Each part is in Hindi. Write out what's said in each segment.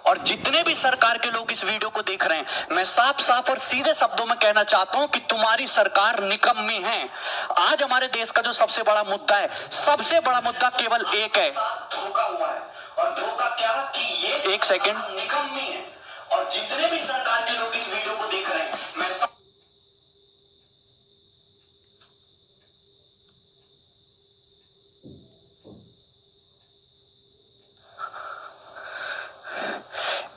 और जितने भी सरकार के लोग इस वीडियो को देख रहे हैं, मैं साफ साफ और सीधे शब्दों में कहना चाहता हूं कि तुम्हारी सरकार निकम्मी है। आज हमारे देश का जो सबसे बड़ा मुद्दा है, सबसे बड़ा मुद्दा केवल एक है, धोखा हुआ है। और धोखा क्या कि ये एक सेकेंड निकम्मी है। और जितने भी सरकार के लोग इस वीडियो को देख रहे हैं, मैं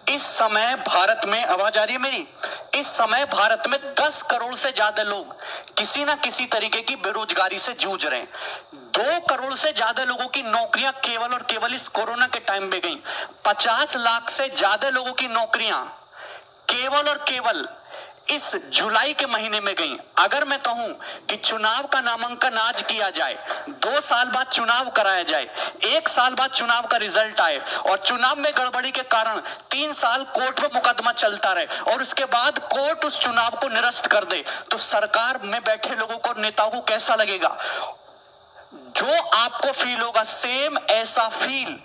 इस समय भारत में, आवाज आ रही है मेरी? इस समय भारत में 10 करोड़ से ज्यादा लोग किसी ना किसी तरीके की बेरोजगारी से जूझ रहे हैं। 2 करोड़ से ज्यादा लोगों की नौकरियां केवल और केवल इस कोरोना के टाइम में गई। 50 लाख से ज्यादा लोगों की नौकरियां केवल और केवल इस जुलाई के महीने में गई। अगर मैं कहूं कि चुनाव का नामांकन आज किया जाए, 2 साल बाद चुनाव कराया जाए, 1 साल बाद चुनाव का रिजल्ट आए और चुनाव में गड़बड़ी के कारण 3 साल कोर्ट में मुकदमा चलता रहे और उसके बाद कोर्ट उस चुनाव को निरस्त कर दे, तो सरकार में बैठे लोगों को, नेताओं को कैसा लगेगा? जो आपको फील होगा, सेम ऐसा फील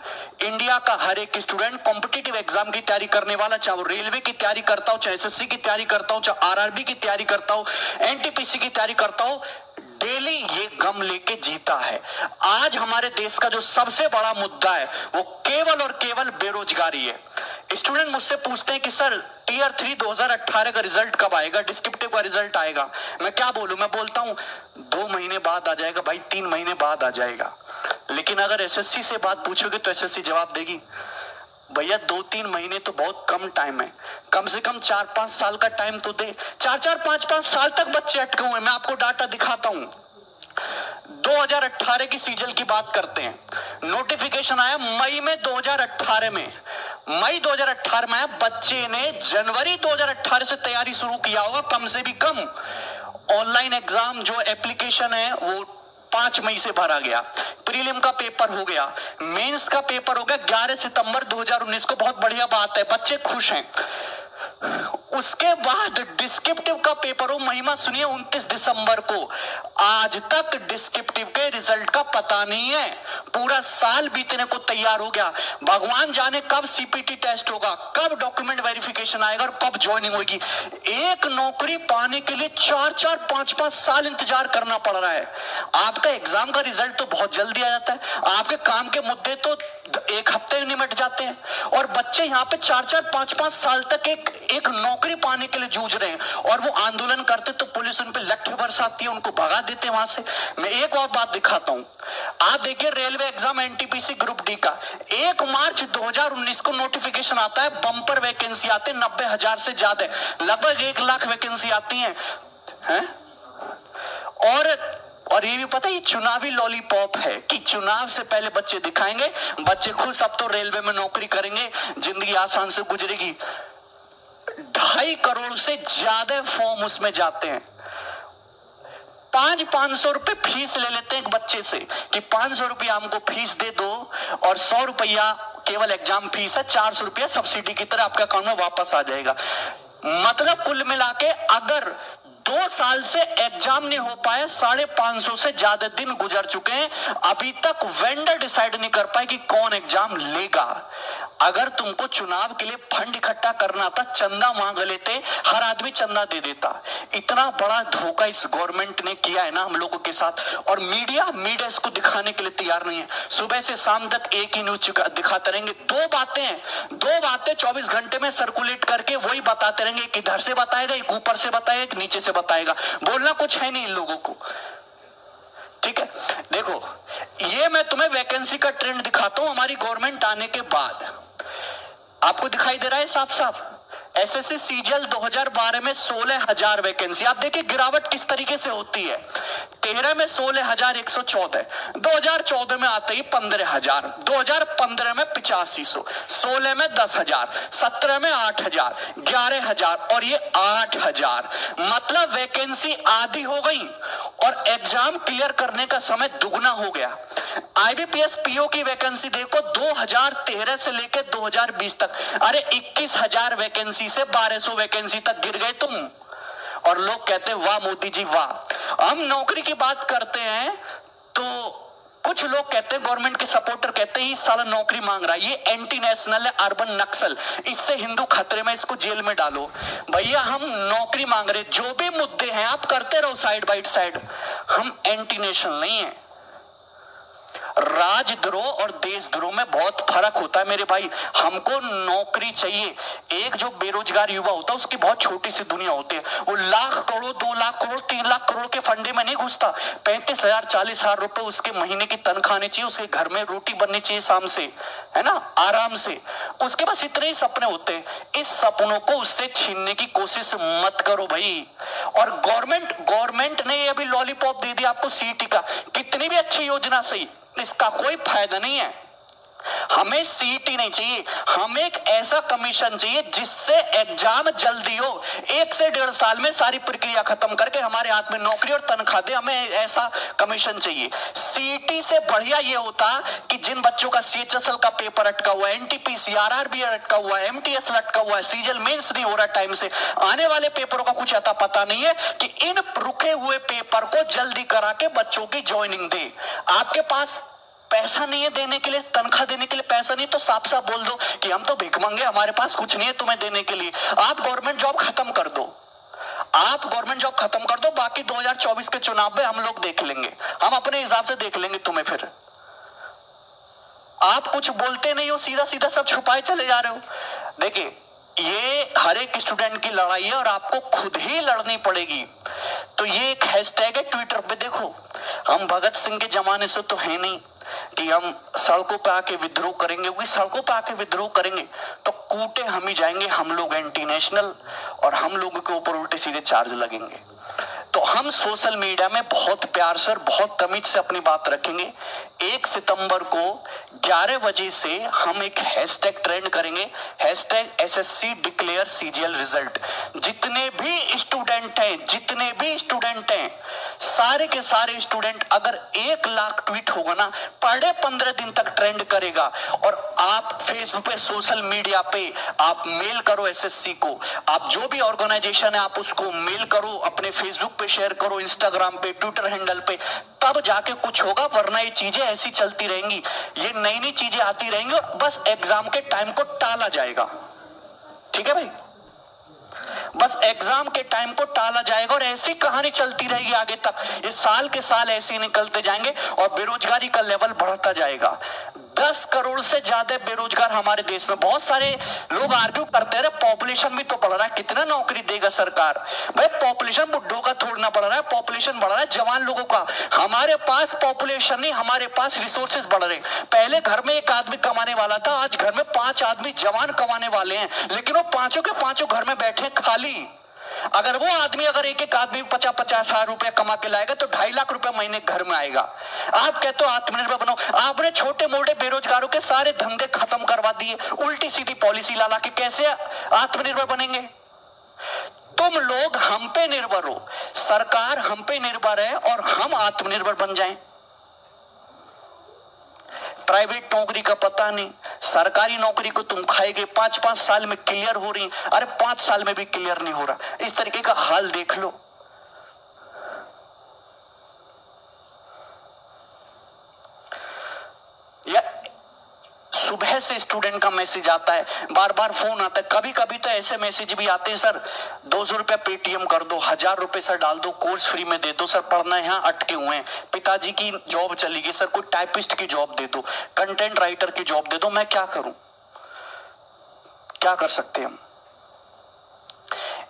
इंडिया का हर एक स्टूडेंट कॉम्पिटिटिव एग्जाम की तैयारी करने वाला, चाहे वो रेलवे की तैयारी करता हो, चाहे एसएससी की तैयारी करता हो, चाहे आरआरबी की तैयारी करता हो, एनटीपीसी की तैयारी करता हो, डेली ये गम लेके जीता है। आज हमारे देश का जो सबसे बड़ा मुद्दा है वो केवल और केवल बेरोजगारी है। स्टूडेंट मुझसे पूछते हैं कि सर टीयर 3 2018 का रिजल्ट कब आएगा, डिस्क्रिप्टिव का रिजल्ट आएगा? मैं क्या बोलूं? मैं बोलता हूं 2 महीने बाद आ जाएगा भाई, 3 महीने बाद आ जाएगा। लेकिन अगर एसएससी से बात पूछोगे तो एसएससी जवाब देगी भैया 2-3 महीने तो बहुत कम टाइम है, कम से कम 4-5 साल का टाइम तो दे। 4-4 5-5 साल तक बच्चे अटके हुए हैं। मैं आपको डाटा दिखाता हूं। 2018 की सीजल की बात करते हैं। नोटिफिकेशन आया मई में 2018 में, मई 2018 में आया। बच्चे ने जनवरी 2018 से तैयारी शुरू किया होगा, कम से भी कम। ऑनलाइन एग्जाम जो एप्लीकेशन है वो 5 मई से भरा गया। प्रीलिम का पेपर हो गया, मेंस का पेपर हो गया 11 सितंबर 2019 को। बहुत बढ़िया बात है, बच्चे खुश हैं। उसके बाद डिस्क्रिप्टिव का पेपर हो, महिमा सुनिए, 29 दिसंबर को। आज तक डिस्क्रिप्टिव के रिजल्ट का पता नहीं है। पूरा साल बीतने को तैयार हो गया। भगवान जाने कब सीपीटी टेस्ट होगा, कब डॉक्यूमेंट वेरिफिकेशन आएगा और कब ज्वाइनिंग होगी। एक नौकरी पाने के लिए 4-4 5-5 साल इंतजार करना पड़ रहा है। आपका एग्जाम का रिजल्ट तो बहुत जल्दी आ जाता है, आपके काम के मुद्दे तो 1 हफ्ते में निमट जाते हैं, और बच्चे यहाँ पे 4-4 5-5 साल तक एक नौकरी पाने के लिए जूझ रहे हैं। और वो आंदोलन करते तो पुलिस उन पे लट्ठे बरसाती है, उनको भगा देते वहां से। मैं एक और बात दिखाता हूं। आप देखिए railway exam NTPC group D का 1 मार्च 2019 को नोटिफिकेशन आता है। बम्पर वैकेंसी आते 90,000 से ज्यादा, लगभग 1 लाख वैकेंसी आती है। और ये भी पता है, ये चुनावी लॉलीपॉप है कि चुनाव से पहले बच्चे दिखाएंगे, बच्चे खुश, अब तो रेलवे में नौकरी करेंगे, जिंदगी आसान से गुजरेगी। 2.5 करोड़ से ज्यादा फॉर्म उसमें जाते हैं। 500 रुपए फीस ले लेते हैं एक बच्चे से कि 500 रुपया हमको फीस दे दो, और 100 रुपया केवल एग्जाम फीस है, 400 रुपया सब्सिडी की तरह आपके अकाउंट में वापस आ जाएगा। मतलब कुल मिला के अगर 2 साल से एग्जाम नहीं हो पाए, 550 से ज्यादा दिन गुजर चुके हैं, अभी तक वेंडर डिसाइड नहीं कर पाए कि कौन एग्जाम लेगा। अगर तुमको चुनाव के लिए फंड इकट्ठा करना था, चंदा मांग लेते, हर आदमी चंदा दे देता। इतना बड़ा धोखा इस गवर्नमेंट ने किया है ना हम लोगों के साथ, और मीडिया इसको दिखाने के लिए तैयार नहीं है। सुबह से शाम तक एक ही न्यूज दिखाते रहेंगे। 2 बातें 24 घंटे में सर्कुलेट करके वही बताते रहेंगे। एक इधर से बताएगा, एक ऊपर से बताएगा, एक नीचे से बताएगा। बोलना कुछ है नहीं इन लोगों को, ठीक है? देखो, ये मैं तुम्हें वैकेंसी का ट्रेंड दिखाता हूं हमारी गवर्नमेंट आने के बाद। आपको दिखाई दे रहा है साफ साफ। एसएससी सीजीएल 2012 में 16,000 वैकेंसी। आप देखिए गिरावट किस तरीके से होती है। 13 में 16,114, 2014 में आते ही 15,000, 2015 में 8500, 16 में 10,000, 17 में 8,000, 11,000 और ये 8,000। मतलब वैकेंसी आधी हो गई और एग्जाम क्लियर करने का समय दुगना हो गया। आईबीपीएस पीओ की वैकेंसी देखो 2013 से लेकर 2020 तक, अरे 21,000 वैकेंसी से 1200 वैकेंसी तक गिर गए तुम। और लोग कहते हैं वाह मोदी जी वाह। हम नौकरी की बात करते हैं तो कुछ लोग कहते हैं, गवर्नमेंट के सपोर्टर कहते हैं, इस साल नौकरी मांग रहा है, ये एंटी नेशनल है, अर्बन नक्सल, इससे हिंदू खतरे में, इसको जेल में डालो। भैया हम नौकरी मांग रहे, जो भी मुद्दे हैं आप करते रहो साइड बाई साइड, हम एंटी नेशनल नहीं है। राजद्रोह और देशद्रोह में बहुत फर्क होता है मेरे भाई। हमको नौकरी चाहिए। एक जो बेरोजगार युवा होता है उसकी बहुत छोटी सी दुनिया होती है, वो लाख करोड़, 2 लाख करोड़, 3 लाख करोड़ के फंडे में नहीं घुसता। 35,000 40,000 रुपए उसके महीने की तनख्वाह आनी चाहिए, उसके घर में रोटी बननी चाहिए शाम से, है ना, आराम से। उसके पास इतने ही सपने होते हैं। इस सपनों को उससे छीनने की कोशिश मत करो भाई। और गवर्नमेंट ने अभी लॉलीपॉप दे दिया आपको सीटी का, कितनी भी अच्छी योजना सही, इसका कोई फायदा नहीं है। हमें सीटी नहीं चाहिए, हमें एक ऐसा कमीशन चाहिए जिससे एग्जाम जल्दी हो, 1 से 1.5 साल में सारी प्रक्रिया खत्म करके हमारे हाथ में नौकरी और तनख्वाह दे। हमें ऐसा कमीशन चाहिए। सीटी से बढ़िया ये होता कि जिन बच्चों का सीएचएसएल का पेपर अटका हुआ है, एनटीपीसी आरआरबी अटका हुआ है, एमटीएस अटका हुआ है, सीजीएल मेंस नहीं हो रहा टाइम से, आने वाले पेपरों का कुछ अता पता नहीं है, कि इन रुके हुए पेपर को जल्दी करा के बच्चों की ज्वाइनिंग दे। आपके पास पैसा नहीं है देने के लिए, तनख्वाह देने के लिए पैसा नहीं, तो साफ साफ बोल दो कि हम तो भिख मंगे, हमारे पास कुछ नहीं है तुम्हें देने के लिए। आप गवर्नमेंट जॉब खत्म कर दो, आप गवर्नमेंट जॉब खत्म कर दो, बाकी 2024 के चुनाव में हम लोग देख लेंगे, हम अपने हिसाब से देख लेंगे तुम्हें। फिर आप कुछ बोलते नहीं हो, सीधा सीधा सब छुपाए चले जा रहे हो। देखिए, ये हर एक स्टूडेंट की लड़ाई है और आपको खुद ही लड़नी पड़ेगी। तो ये एक हैशटैग है ट्विटर पे, देखो, हम भगत सिंह के जमाने से तो है नहीं कि हम सड़कों पे आके विद्रोह करेंगे, क्योंकि सड़कों पे आके विद्रोह करेंगे तो कूटे हम ही जाएंगे, हम लोग एंटी नेशनल, और हम लोगों के ऊपर उल्टे सीधे चार्ज लगेंगे। तो हम सोशल मीडिया में बहुत प्यार से और बहुत तमीज से अपनी बात रखेंगे। 1 सितंबर को 11 बजे से हम एक हैशटैग ट्रेंड करेंगे, hashtag SSC declare CGL result. जितने भी स्टूडेंट हैं, सारे के सारे स्टूडेंट, अगर 1 लाख ट्वीट होगा ना, पढ़े 15 दिन तक ट्रेंड करेगा। और आप फेसबुक पे, सोशल मीडिया पे आप मेल करो एसएससी को, आप जो भी ऑर्गेनाइजेशन है आप उसको मेल करो, अपने फेसबुक पे शेयर करो, इंस्टाग्राम पे, ट्विटर हैंडल पे, तब जाके कुछ होगा। वरना ये चीजें ऐसी चलती रहेंगी, ये नई नई चीजें आती रहेंगी, बस एग्जाम के टाइम को टाला जाएगा। ठीक है भाई, बस एग्जाम के टाइम को टाला जाएगा और ऐसी कहानी चलती रहेगी आगे तक। ये साल के साल ऐसे ही निकलते जाएंगे और बेरोजगारी का लेवल बढ़ता जाएगा। 10 करोड़ से ज्यादा बेरोजगार हमारे देश में। बहुत सारे लोग आर्ग्यू करते रहे, पॉपुलेशन भी तो बढ़ रहा है, कितना नौकरी देगा सरकार। भाई पॉपुलेशन बुड्ढों का थोड़ना बढ़ रहा है, पॉपुलेशन बढ़ रहा है जवान लोगों का। हमारे पास पॉपुलेशन नहीं, हमारे पास रिसोर्सेज बढ़ रहे। पहले घर में 1 आदमी कमाने वाला था, आज घर में 5 आदमी जवान कमाने वाले हैं, लेकिन वो पांचों के पांचों घर में बैठे खाली। अगर वो आदमी, अगर एक आदमी 50-50 हजार रुपया कमा के लाएगा तो 2.5 लाख रुपया महीने घर में आएगा। आप कहते हो आत्मनिर्भर बनो, आपने छोटे मोटे बेरोजगारों के सारे धंधे खत्म करवा दिए, उल्टी सीधी पॉलिसी ला के। कैसे आत्मनिर्भर बनेंगे? तुम लोग हम पे निर्भर हो, सरकार हम पे निर्भर है और हम आत्मनिर्भर बन जाएं। प्राइवेट नौकरी का पता नहीं, सरकारी नौकरी को तुम खाएगे, 5-5 साल में क्लियर हो रही, अरे 5 साल में भी क्लियर नहीं हो रहा। इस तरीके का हाल देख लो। या सुबह से स्टूडेंट का मैसेज आता है, बार बार फोन आता है, कभी कभी तो ऐसे मैसेज भी आते हैं, सर 200 रुपया पेटीएम कर दो, 1000 रुपए सर डाल दो, कोर्स फ्री में दे दो, सर पढ़ना यहाँ अटके हुए हैं, पिताजी की जॉब चली गई, सर कोई टाइपिस्ट की जॉब दे दो, कंटेंट राइटर की जॉब दे दो। मैं क्या करूं, क्या कर सकते हैं हम?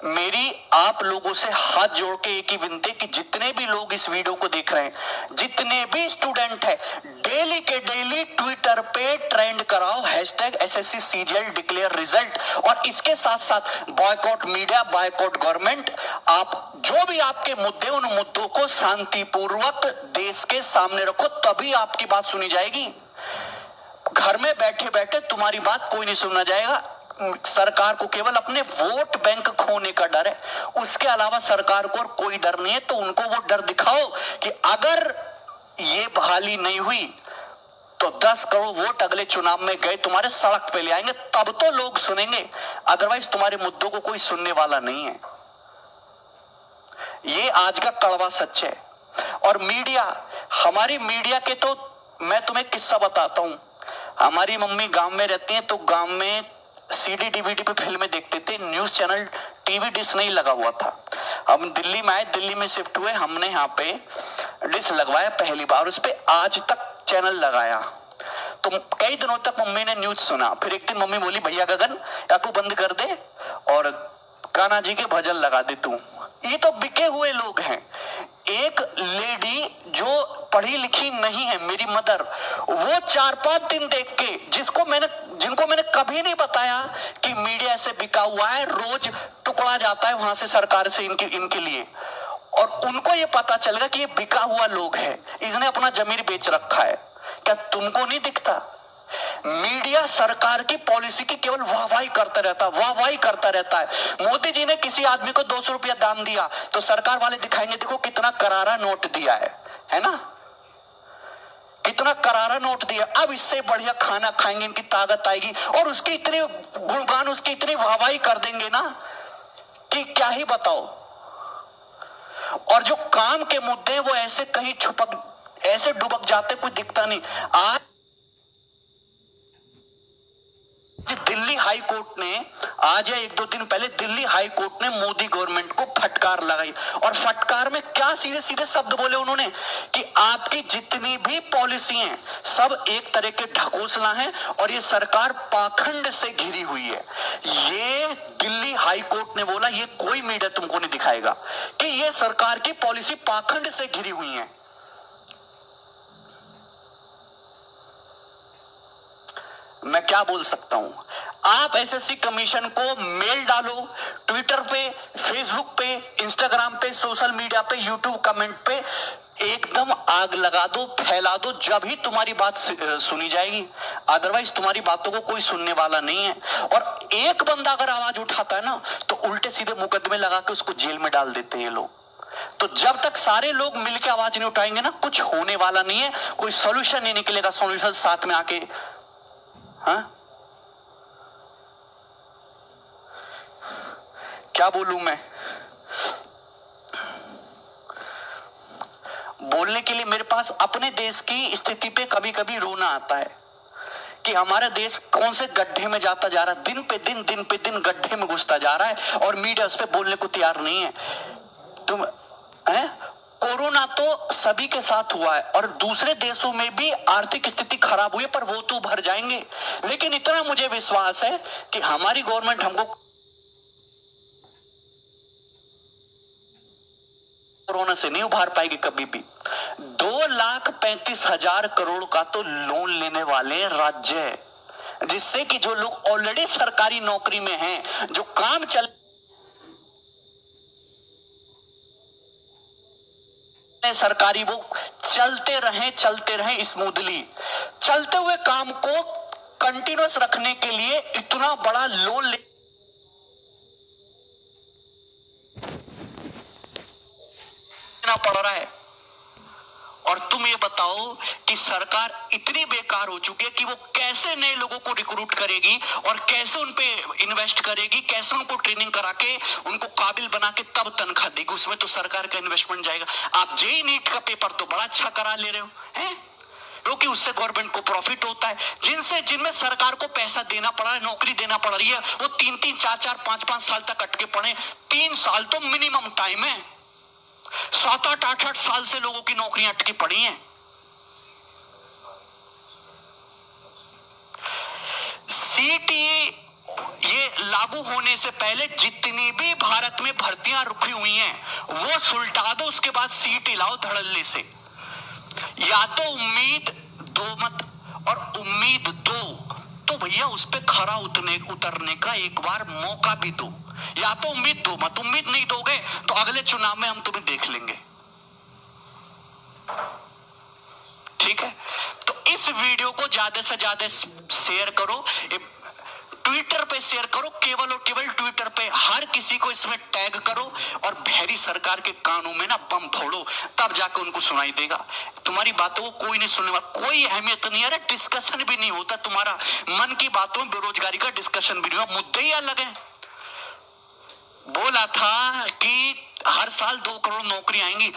मेरी आप लोगों से हाथ जोड़ के एक ही विनती, कि जितने भी लोग इस वीडियो को देख रहे हैं, जितने भी स्टूडेंट हैं, डेली के डेली ट्विटर पे ट्रेंड कराओ hashtag SSC CGL declare result. और इसके साथ साथ बॉयकॉट मीडिया, बॉयकॉट गवर्नमेंट। आप जो भी आपके मुद्दे, उन मुद्दों को शांतिपूर्वक देश के सामने रखो, तभी आपकी बात सुनी जाएगी। घर में बैठे बैठे तुम्हारी बात कोई नहीं सुनना जाएगा। सरकार को केवल अपने वोट बैंक खोने का डर है, उसके अलावा सरकार को और कोई डर नहीं है। तो उनको वो डर दिखाओ कि अगर ये बहाली नहीं हुई तो 10 करोड़ वोट अगले चुनाव में गए तुम्हारे सड़क पे ले आएंगे, तब तो लोग सुनेंगे, अदरवाइज तुम्हारे मुद्दों को कोई सुनने वाला नहीं है। ये आज का कड़वा सच है। और मीडिया, हमारी मीडिया के तो मैं तुम्हें किस्सा बताता हूँ। हमारी मम्मी गांव में रहती हैं, तो गांव में सीडी डीवीडी पे फिल्में देखते थे, न्यूज चैनल टीवी डिश नहीं लगा हुआ था। हम दिल्ली में आए, दिल्ली में शिफ्ट हुए, हमने यहाँ पे डिश लगवाया पहली बार, उस पे आज तक चैनल लगाया। तो कई दिनों तक मम्मी ने न्यूज सुना। फिर एक दिन मम्मी बोली, भैया गगन या तू बंद कर दे और कान्हा जी के भजन लगा दे तू। ये तो बिके हुए लोग हैं। एक लेडी जो पढ़ी लिखी नहीं है, मेरी मदर, वो 4-5 दिन देख के, जिनको मैंने कभी नहीं बताया कि मीडिया से बिका हुआ है, रोज टुकड़ा जाता है वहां से सरकार से इनके लिए, और उनको ये पता चलेगा कि ये बिका हुआ लोग है, इसने अपना जमीर बेच रखा है। क्या तुमको नहीं दिखता? मीडिया सरकार की पॉलिसी की केवल वाहवाही करता रहता, वाहवाही करता रहता है। मोदी जी ने किसी आदमी को 200 रुपया दान दिया तो सरकार वाले दिखाएंगे, देखो कितना करारा नोट दिया है ना, कितना करारा नोट दिया, अब इससे बढ़िया खाना खाएंगे, इनकी ताकत आएगी, और उसके इतने गुणगान, उसकी इतनी वाहवाही कर देंगे ना कि क्या ही बताओ। और जो काम के मुद्दे वो ऐसे कहीं ऐसे डुबक जाते, कोई दिखता नहीं। आज दिल्ली हाई कोर्ट ने, आज या 1-2 दिन पहले दिल्ली हाई कोर्ट ने मोदी गवर्नमेंट को फटकार लगाई, और फटकार में क्या सीधे सीधे शब्द बोले उन्होंने कि आपकी जितनी भी पॉलिसी हैं सब एक तरह के ढकोसला हैं और ये सरकार पाखंड से घिरी हुई है। ये दिल्ली हाई कोर्ट ने बोला, ये कोई मीडिया तुमको नहीं दिखाएगा कि ये सरकार की पॉलिसी पाखंड से घिरी हुई है। मैं क्या बोल सकता हूं? आप एसएससी कमीशन को मेल डालो, ट्विटर पे, फेसबुक पे, इंस्टाग्राम पे, सोशल मीडिया पे, यूट्यूब कमेंट पे एकदम आग लगा दो, फैला दो, जब ही तुम्हारी बात सुनी जाएगी। अदरवाइज तुम्हारी बातों को कोई सुनने वाला नहीं है। और एक बंदा अगर आवाज उठाता है ना तो उल्टे सीधे मुकदमे लगा के उसको जेल में डाल देते हैं ये लोग। तो जब तक सारे लोग मिलकर आवाज नहीं उठाएंगे ना, कुछ होने वाला नहीं है, कोई सोल्यूशन नहीं निकलेगा। सोल्यूशन साथ में आके, हाँ क्या बोलूं मैं? बोलने के लिए मेरे पास अपने देश की स्थिति पे कभी कभी रोना आता है कि हमारा देश कौन से गड्ढे में जाता जा रहा है, दिन पे दिन गड्ढे में घुसता जा रहा है, और मीडिया उस पर बोलने को तैयार नहीं है। तुम कोरोना तो सभी के साथ हुआ है, और दूसरे देशों में भी आर्थिक स्थिति खराब हुई है, पर वो तो भर जाएंगे। लेकिन इतना मुझे विश्वास है कि हमारी गवर्नमेंट हमको कोरोना से नहीं उभार पाएगी कभी भी। 2,35,000 करोड़ का तो लोन लेने वाले राज्य है, जिससे कि जो लोग ऑलरेडी सरकारी नौकरी में हैं, जो काम सरकारी, वो चलते रहे स्मूथली। चलते हुए काम को कंटिन्यूअस रखने के लिए इतना बड़ा लोन लेना पड़ रहा है। और तुम ये बताओ कि सरकार इतनी बेकार हो चुकी है कि वो कैसे नए लोगों को रिक्रूट करेगी और कैसे उन पे इन्वेस्ट करेगी, कैसे उनको ट्रेनिंग करा के उनको काबिल बना के तब तनख्वाह देगी। उसमें तो सरकार का इन्वेस्टमेंट जाएगा। आप जेईई नीट का पेपर तो बड़ा अच्छा करा ले रहे हो, हैं? क्योंकि उससे गवर्नमेंट को प्रॉफिट होता है। जिनमें सरकार को पैसा देना पड़ रहा है, नौकरी देना पड़ रही है, वो 3-3, 4-4, 5-5 साल तक अटके पड़े। 3 साल तो मिनिमम टाइम है। 7-8, 8-8 साल से लोगों की नौकरियां अटकी पड़ी हैं। सीटीई ये लागू होने से पहले जितनी भी भारत में भर्तियां रुकी हुई हैं वो सुलटा दो, उसके बाद सीट लाओ धड़ल्ले से। या तो उम्मीद दो मत, और उम्मीद दो तो भैया उस पे खरा उतरने का एक बार मौका भी दो। या तो उम्मीद दो मत, उम्मीद नहीं दोगे तो अगले चुनाव में हम तुम्हें देख लेंगे। ठीक है, तो इस वीडियो को ज्यादा से ज्यादा शेयर करो, ट्विटर पे शेयर करो, केवल और केवल ट्विटर पे हर किसी को इसमें टैग करो, और बहरी सरकार के कानों में ना बम फोड़ो, तब जाकर उनको सुनाई देगा। तुम्हारी बातों को कोई नहीं सुनने वाला, कोई अहमियत नहीं है, डिस्कशन भी नहीं होता तुम्हारा। मन की बातों में बेरोजगारी का डिस्कशन भी नहीं हुआ, मुद्दे ही अलग है। बोला था कि हर साल 2 करोड़ नौकरी आएंगी,